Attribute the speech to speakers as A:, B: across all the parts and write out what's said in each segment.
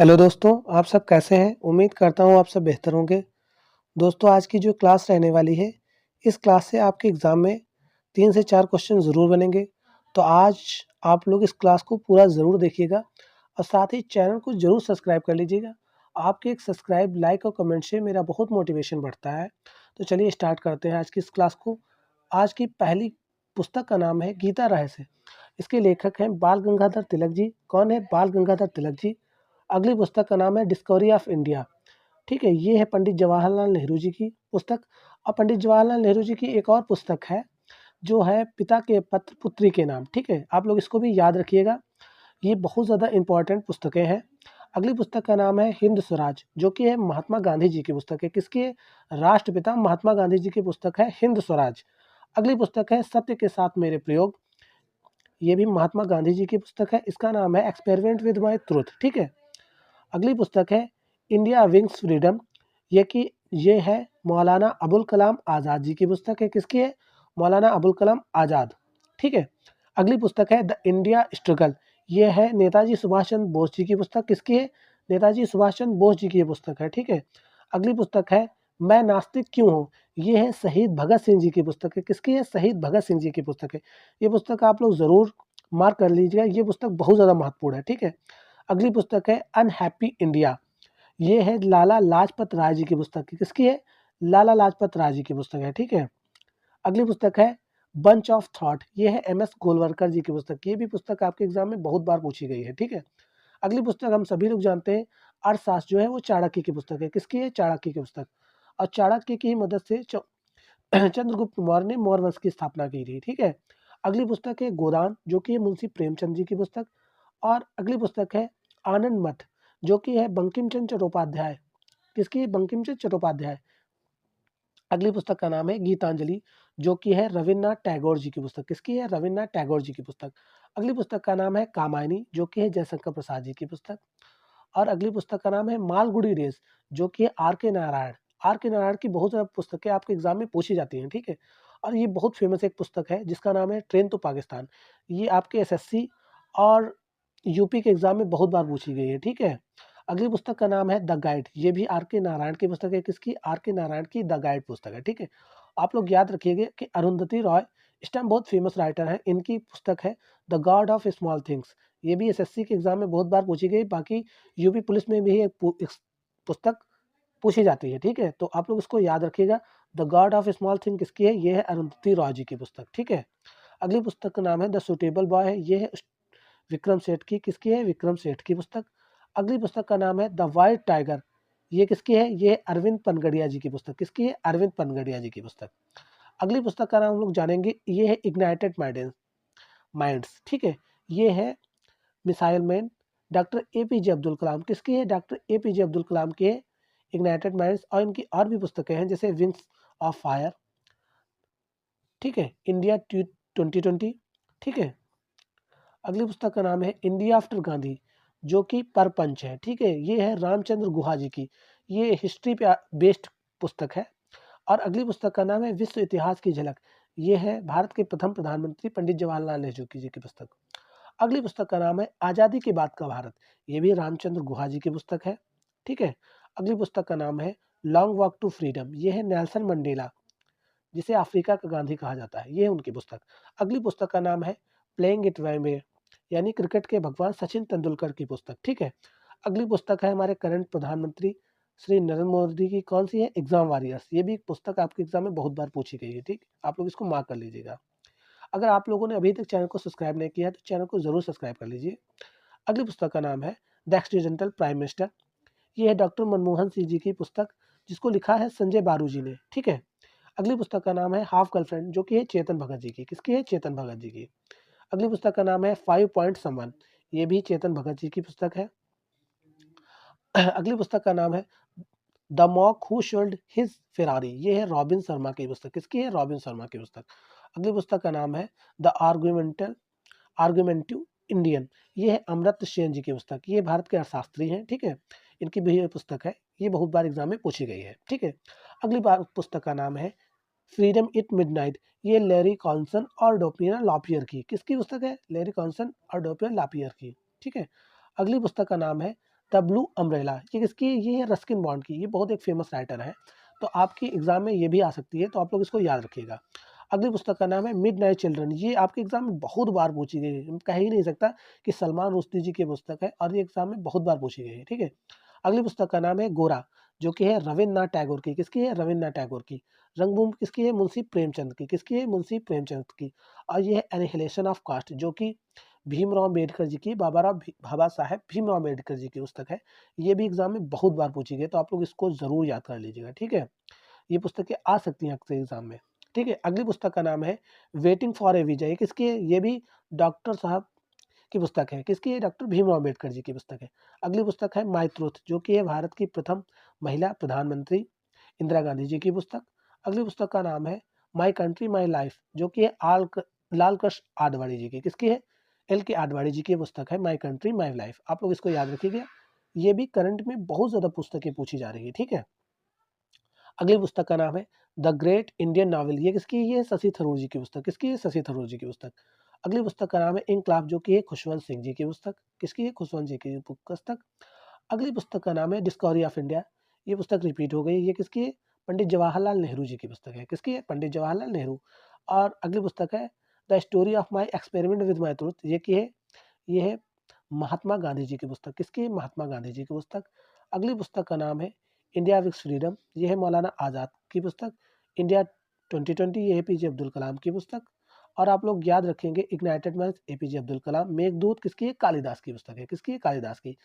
A: Hello दोस्तों, आप सब कैसे हैं? उम्मीद करता हूँ आप सब बेहतर होंगे। दोस्तों आज की जो क्लास रहने वाली है, इस क्लास से आपके एग्ज़ाम में 3 से 4 क्वेश्चन ज़रूर बनेंगे। तो आज आप लोग इस क्लास को पूरा ज़रूर देखिएगा और साथ ही चैनल को ज़रूर सब्सक्राइब कर लीजिएगा। आपके एक सब्सक्राइब, लाइक और कमेंट से मेरा बहुत मोटिवेशन बढ़ता है। तो चलिए स्टार्ट करते हैं आज की इस क्लास को। आज की पहली पुस्तक का नाम है गीता रहस्य। इसके लेखक हैं बाल गंगाधर तिलक जी। कौन है बाल गंगाधर तिलक जी? अगली पुस्तक का नाम है डिस्कवरी ऑफ इंडिया। ठीक है, ये है पंडित जवाहरलाल नेहरू जी की पुस्तक। और पंडित जवाहरलाल नेहरू जी की एक और पुस्तक है जो है पिता के पत्र पुत्री के नाम। ठीक है, आप लोग इसको भी याद रखिएगा, ये बहुत ज़्यादा इंपॉर्टेंट पुस्तकें हैं। अगली पुस्तक का नाम है हिंद स्वराज, जो कि है महात्मा गांधी जी की पुस्तक है। किसकी है? राष्ट्रपिता महात्मा गांधी जी की पुस्तक है हिंद स्वराज। अगली पुस्तक है सत्य के साथ मेरे प्रयोग, ये भी महात्मा गांधी जी की पुस्तक है। इसका नाम है एक्सपेरिमेंट विद माई ट्रूथ। ठीक है, अगली पुस्तक है इंडिया विंग्स फ्रीडम, ये है मौलाना अबुल कलाम आज़ाद जी की पुस्तक है। किसकी है? मौलाना अबुल कलाम आज़ाद। ठीक है, अगली पुस्तक है द इंडिया स्ट्रगल, ये है नेताजी सुभाष चंद्र बोस जी की पुस्तक। किसकी है? नेताजी सुभाष चंद्र बोस जी की ये पुस्तक है। ठीक है, अगली पुस्तक है मैं नास्तिक क्यों हूँ, ये है शहीद भगत सिंह जी की पुस्तक है। किसकी है? शहीद भगत सिंह जी की पुस्तक है। ये पुस्तक आप लोग ज़रूर मार्क कर लीजिएगा, ये पुस्तक बहुत ज़्यादा महत्वपूर्ण है। ठीक है, अगली पुस्तक है अनहैप्पी इंडिया, ये है लाला लाजपत राय जी की पुस्तक है। किसकी है? लाला लाजपत राय जी की पुस्तक है। ठीक है, अगली पुस्तक है बंच ऑफ थॉट, ये है एम एस गोलवरकर जी की पुस्तक। ये भी पुस्तक आपके एग्जाम में बहुत बार पूछी गई है। ठीक है, अगली पुस्तक हम सभी लोग जानते हैं अर्थशास्त्र, जो है वो चाणक्य की पुस्तक है। किसकी है? चाणक्य की पुस्तक। और चाणक्य की मदद से चंद्रगुप्त मौर्य ने मौर्य वंश की स्थापना की थी। ठीक है, अगली पुस्तक है गोदान, जो कि है मुंशी प्रेमचंद जी की पुस्तक। और अगली पुस्तक है आनंद मठ, जो कि है बंकिम चंद्र चट्टोपाध्याय। किसकी है? बंकिम चंद्र चट्टोपाध्याय। अगली पुस्तक का नाम है गीतांजलि, जो कि है रविन्द्रनाथ टैगोर जी की पुस्तक। किसकी है? रविन्द्रनाथ टैगोर जी की पुस्तक। अगली पुस्तक का नाम है कामायनी, जो कि है जयशंकर प्रसाद जी की पुस्तक। और अगली पुस्तक का नाम है मालगुडी रेस, जो कि है आर के नारायण। आर के नारायण की बहुत ज़्यादा पुस्तकें आपके एग्जाम में पूछी जाती हैं। ठीक है, और ये बहुत फेमस एक पुस्तक है जिसका नाम है ट्रेन टू पाकिस्तान। ये आपके एसएससी और यूपी के एग्जाम में बहुत बार पूछी गई है। ठीक है, अगली पुस्तक का नाम है द गाइड, ये भी आर के नारायण की पुस्तक है। किसकी? आर के नारायण की द गाइड पुस्तक है। ठीक है, आप लोग याद रखिएगा कि अरुंधति रॉय इस टाइम बहुत फेमस राइटर हैं, इनकी पुस्तक है the God of small things. ये भी एसएससी के एग्जाम में बहुत बार पूछी गई, बाकी यूपी पुलिस में भी एक पुस्तक पूछी जाती है। ठीक है, तो आप लोग इसको याद रखिएगा, the God of small thing किसकी है? ये है अरुंधति रॉय जी की पुस्तक। ठीक है, अगली पुस्तक का नाम है द सुटेबल बॉय है, ये है विक्रम सेठ की। किसकी है? विक्रम सेठ की पुस्तक। अगली पुस्तक का नाम है द वाइट टाइगर, ये किसकी है? ये अरविंद पनगड़िया जी की पुस्तक। किसकी है? अरविंद पनगड़िया जी की पुस्तक। अगली पुस्तक का नाम हम लोग जानेंगे, ये है इग्नाइटेड माइंड्स। ठीक है, ये है missile man doctor APJ Abdul Kalam. किसकी है? डॉक्टर एपीजे अब्दुल कलाम के इग्नाइटेड माइंड्स। और इनकी और भी पुस्तकें हैं जैसे विंग्स ऑफ फायर। ठीक है, इंडिया 2020। ठीक है, अगली पुस्तक का नाम है इंडिया आफ्टर गांधी, जो कि परपंच है। ठीक है, ये है रामचंद्र गुहा जी की, ये हिस्ट्री पे बेस्ड पुस्तक है। और अगली पुस्तक का नाम है विश्व इतिहास की झलक, ये है भारत के प्रथम प्रधानमंत्री पंडित जवाहरलाल नेहरू जी की पुस्तक। अगली पुस्तक का नाम है आज़ादी के बाद का भारत, ये भी रामचंद्र गुहा जी की पुस्तक है। ठीक है, अगली पुस्तक का नाम है लॉन्ग वॉक टू फ्रीडम, ये है नेल्सन मंडेला, जिसे अफ्रीका का गांधी कहा जाता है, ये है उनकी पुस्तक। अगली पुस्तक का नाम है प्लेइंग इट वे, यानी क्रिकेट के भगवान सचिन तेंदुलकर की पुस्तक। ठीक है, अगली पुस्तक है हमारे करंट प्रधानमंत्री श्री नरेंद्र मोदी की। कौन सी है? एग्जाम वॉरियर्स, ये भी पुस्तक आपके एग्जाम में बहुत बार पूछी गई है। ठीक, आप लोग इसको मार्क कर लीजिएगा। अगर आप लोगों ने अभी तक चैनल को सब्सक्राइब नहीं किया है तो चैनल को जरूर सब्सक्राइब कर लीजिए। अगली पुस्तक का नाम है द एक्सीडेंटल प्राइम मिनिस्टर, ये है डॉक्टर मनमोहन सिंह जी की पुस्तक, जिसको लिखा है संजय बारू जी ने। ठीक है, अगली पुस्तक का नाम है हाफ गर्लफ्रेंड, जो कि है चेतन भगत जी की। किसकी है? चेतन भगत जी की। अगली पुस्तक का नाम है 5 पॉइंट समवन, ये भी चेतन भगत जी की पुस्तक है। अगली पुस्तक का नाम है the mock who sold his Ferrari, ये है रॉबिन शर्मा की पुस्तक। किसकी है? रॉबिन शर्मा की पुस्तक। अगली पुस्तक का नाम है द आर्गुमेंटिव इंडियन, ये है अमर्त्य सेन जी की पुस्तक। ये भारत के अर्थशास्त्री हैं। ठीक है, इनकी भी ये पुस्तक है, ये बहुत बार एग्जाम में पूछी गई है। ठीक है, अगली बार पुस्तक का नाम है फ्रीडम इट मिडनाइट, ये लैरी कॉन्सन और डोपियर लापियर की। किसकी पुस्तक है? लैरी कॉन्सन और डोपियर लापियर की। ठीक है, अगली पुस्तक का नाम है द ब्लू अम्ब्रेला, ये किसकी है? ये है रस्किन बॉन्ड की, ये बहुत एक फेमस राइटर है, तो आपके एग्जाम में ये भी आ सकती है, तो आप लोग इसको याद रखिएगा। अगली पुस्तक का नाम है मिडनाइट चिल्ड्रन, ये आपके एग्जाम में बहुत बार पूछी गई है, कह ही नहीं सकता कि सलमान रुश्दी जी की पुस्तक है, और ये एग्जाम में बहुत बार पूछी गई है, ठीक है। अगली पुस्तक का नाम है गोरा, जो कि है रविन्द्रनाथ टैगोर की, किसकी है? रविन्द्रनाथ टैगोर की। रंगभूमि किसकी है? मुंशी प्रेमचंद की, किसकी है? मुंशी प्रेमचंद की। और ये है एनिहिलेशन ऑफ कास्ट, जो कि भीमराव अम्बेडकर जी की, बाबा साहेब भीमराव अम्बेडकर जी की पुस्तक है। ये भी एग्जाम में बहुत बार पूछी गई, तो आप लोग इसको जरूर याद कर लीजिएगा, ठीक है। ये पुस्तकें आ सकती हैं अक्सर एग्जाम में, ठीक है। अगली पुस्तक का नाम है वेटिंग फॉर ए विजय, किसकी है? ये भी डॉक्टर साहब की पुस्तक है, किसकी है? डॉक्टर भीमराव अम्बेडकर जी की पुस्तक है। अगली पुस्तक है माय ट्रुथ, जो कि है भारत की प्रथम महिला प्रधानमंत्री इंदिरा गांधी जी की पुस्तक। अगली पुस्तक का नाम है माय कंट्री माय लाइफ, जो कि है लाल कृष्ण आडवाणी जी की, किसकी है? एल के आडवाणी जी की पुस्तक है माय कंट्री माय लाइफ। आप लोग इसको याद रखिएगा, ये भी करंट में बहुत ज्यादा पुस्तकें पूछी जा रही है, ठीक है। अगली पुस्तक का नाम है द ग्रेट इंडियन नॉवेल, ये किसकी है? ये शशि थरूर जी की पुस्तक, किसकी है? शशि थरूर जी की पुस्तक। अगली पुस्तक का नाम है इनकलाब, जो कि है खुशवंत सिंह जी की पुस्तक, किसकी है? खुशवंत जी की पुस्तक। अगली पुस्तक का नाम है डिस्कवरी ऑफ इंडिया, ये पुस्तक रिपीट हो गई, ये किसकी है? पंडित जवाहरलाल नेहरू जी की पुस्तक है, किसकी है? पंडित जवाहरलाल नेहरू। और अगली पुस्तक है the story of my experiment with my truth, ये की है? ये है महात्मा गांधी जी की पुस्तक, किसकी है? महात्मा गांधी जी की पुस्तक। अगली पुस्तक का नाम है इंडिया विक्स फ्रीडम, ये है मौलाना आज़ाद की पुस्तक। इंडिया 2020, ये है पीजे अब्दुल कलाम की पुस्तक। और आप लोग याद रखेंगे इग्नाइटेड माइंड्स एपीजे अब्दुल कलाम। मेघदूत किसकी है? कालिदास की पुस्तक है, किसकी है? कालिदास की।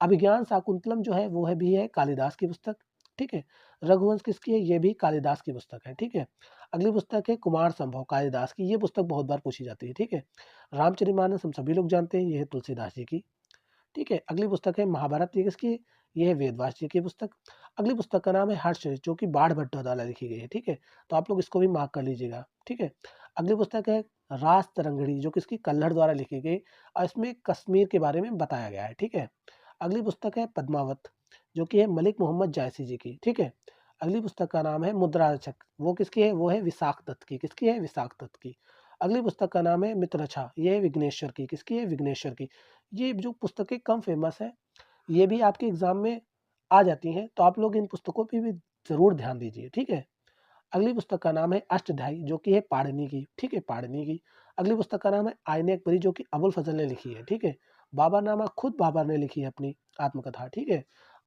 A: अभिज्ञान शाकुंतलम जो है वो है भी है कालिदास की पुस्तक, ठीक है। रघुवंश किसकी है? ये भी कालिदास की पुस्तक है, ठीक है। अगली पुस्तक है कुमार संभव, कालिदास की, ये पुस्तक बहुत बार पूछी जाती है, ठीक है। रामचरितमानस हम सभी लोग जानते हैं, ये है तुलसीदास जी की, ठीक है। अगली पुस्तक है महाभारत, ये किसकी है? ये है वेदव्यास जी की पुस्तक। अगली पुस्तक का नाम है हर्षचरित, जो कि बाढ़ भट्टो द्वारा लिखी गई है, ठीक है। तो आप लोग इसको भी मार्क कर लीजिएगा, ठीक है। अगली पुस्तक है रास तरंगिणी, जो किसकी? कल्हड़ द्वारा लिखी गई, और इसमें कश्मीर के बारे में बताया गया है, ठीक है। अगली पुस्तक है पद्मावत, जो कि है मलिक मोहम्मद जायसी जी की, ठीक है। अगली पुस्तक का नाम है मुद्रारक्षक, वो किसकी है? वो है विशाख दत्त की, किसकी है? विशाख दत्त की। अगली पुस्तक का नाम है मित्ररक्षा, ये है विघ्नेश्वर की, किसकी है? विघ्नेश्वर की। ये जो पुस्तकें कम फेमस है, ये भी आपके एग्जाम में आ जाती हैं, तो आप लोग इन पुस्तकों पे भी जरूर ध्यान दीजिए, ठीक है। अगली पुस्तक का नाम है अष्टध्यायी, जो कि है पाणिनि की, ठीक है, पाणिनि की। अगली पुस्तक का नाम है आईने अकबरी, जो कि अबुल फजल ने लिखी है, ठीक है। बाबरनामा खुद बाबर ने लिखी है अपनी आत्मकथा, ठीक है।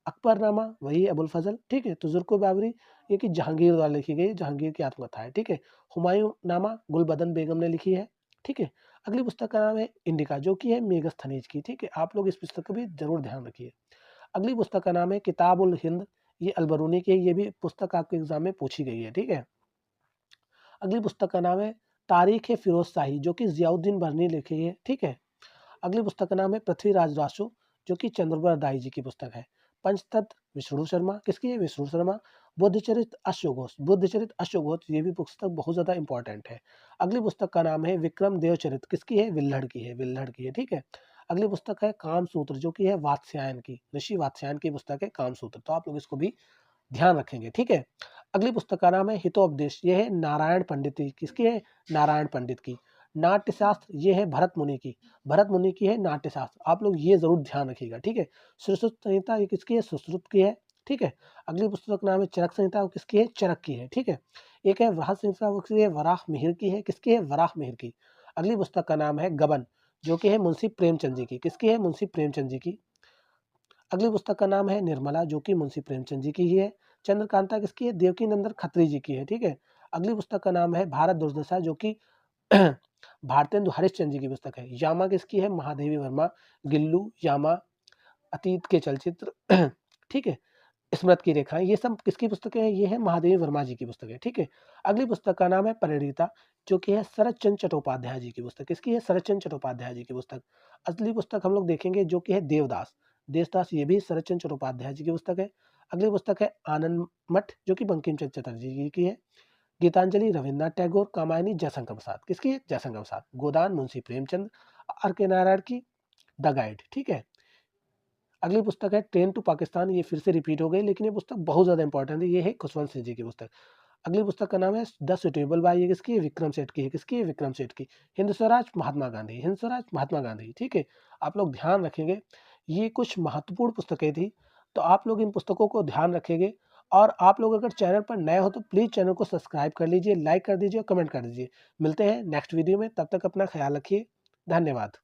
A: अकबरनामा वही अबुल फजल, ठीक है। तो जुर्को बाबरी, ये कि जहांगीर द्वारा लिखी गई, जहांगीर की आत्मकथा है, ठीक है। हुमायूं नामा गुलबदन बेगम ने लिखी है, ठीक है। अगली पुस्तक का नाम है इंडिका, जो कि है मेगस्थनीज की, ठीक है। आप लोग इस पुस्तक का भी जरूर ध्यान रखिए। अगली पुस्तक का नाम है किताब उल हिंद, ये अलबरूनी की है, ये भी पुस्तक आपके एग्जाम में पूछी गई है, ठीक है। अगली पुस्तक का नाम है तारीख है फिरोज शाही, जो कि जियाउद्दीन बर्नी लिखी है, ठीक है। अगली पुस्तक का नाम है पृथ्वीराज रासो, जो कि चंद्रप्रभा दाई जी की पुस्तक है। पंचतत्व विष्णु शर्मा, किसकी है? विष्णु शर्मा। बुद्धचरित अश्वघोष, बुद्धचरित अश्वघोष, ये भी पुस्तक बहुत ज्यादा इंपॉर्टेंट है। अगली पुस्तक का नाम है विक्रम देवचरित, किसकी है? विल्हड़ की है, विल्हड़ की है, ठीक है। अगली पुस्तक है कामसूत्र, जो कि है वात्स्यायन की, ऋषि वात्स्यायन की पुस्तक है कामसूत्र, तो आप लोग इसको भी ध्यान रखेंगे, ठीक है। अगली पुस्तक का नाम है हितोपदेश, ये है नारायण पंडित की, किसकी है? नारायण पंडित की। नाट्यशास्त्र, ये है भरत मुनि की, भरत मुनि की है नाट्यशास्त्र, आप लोग ये जरूर ध्यान रखिएगा, ठीक है। सुश्रुत संहिता, ये किसकी है? सुश्रुत की है, ठीक है। अगली पुस्तक का नाम है चरक संहिता, वो किसकी है? चरक की है, ठीक है। एक है वराह संहिता, वो किसकी है? वराह मिहिर की है, किसकी है? वराह मिहिर की। अगली पुस्तक का नाम है गबन, जो कि है मुंशी प्रेमचंद जी की, किसकी है? मुंशी प्रेमचंद जी की। अगली पुस्तक का नाम है निर्मला, जो कि मुंशी प्रेमचंद जी की ही है। चंद्रकांता किसकी है? देवकी नंदन खत्री जी की है, ठीक है। अगली पुस्तक का नाम है भारत दुर्दशा, जो कि भारतेंदु हरिश्चंद्र जी की पुस्तक है। यामा किसकी है? महादेवी वर्मा। गिल्लू, यामा, अतीत के चलचित्र, ठीक है। स्मृत की रेखाएं, ये सब किसकी पुस्तकें हैं? ये है महादेवी वर्मा जी की पुस्तक है, ठीक है। अगली पुस्तक का नाम है परिणीता, जो कि है शरद चंद्र चट्टोपाध्याय जी की पुस्तक, किसकी है? शरद चंद्र चट्टोपाध्याय जी की पुस्तक। अगली पुस्तक हम लोग देखेंगे, जो कि है देवदास, देवदास, ये भी शरद चंद्र चट्टोपाध्याय जी की पुस्तक है। अगली पुस्तक है आनंद मठ, जो कि बंकिम चंद्र चटर्जी जी की है। गीतांजलि रविन्द्रनाथ टैगोर, कामायनी जयशंकर प्रसाद, किसकी है? जयशंकर प्रसाद। गोदान मुंशी प्रेमचंद, आर के नारायण की द गाइड, ठीक है। अगली पुस्तक है ट्रेन टू पाकिस्तान, ये फिर से रिपीट हो गई, लेकिन ये पुस्तक बहुत ज्यादा इंपॉर्टेंट है, ये है खुशवंत सिंह जी की पुस्तक। अगली पुस्तक का नाम है द सुटेबल बाय, ये किसकी है? विक्रम सेठ की है, किसकी है? विक्रम सेठ की। हिंद स्वराज महात्मा गांधी, हिंद स्वराज महात्मा गांधी, ठीक है। आप लोग ध्यान रखेंगे, ये कुछ महत्वपूर्ण पुस्तकें थी, तो आप लोग इन पुस्तकों को ध्यान रखेंगे। और आप लोग अगर चैनल पर नए हो तो प्लीज़ चैनल को सब्सक्राइब कर लीजिए, लाइक कर दीजिए और कमेंट कर दीजिए। मिलते हैं नेक्स्ट वीडियो में, तब तक अपना ख़्याल रखिए। धन्यवाद।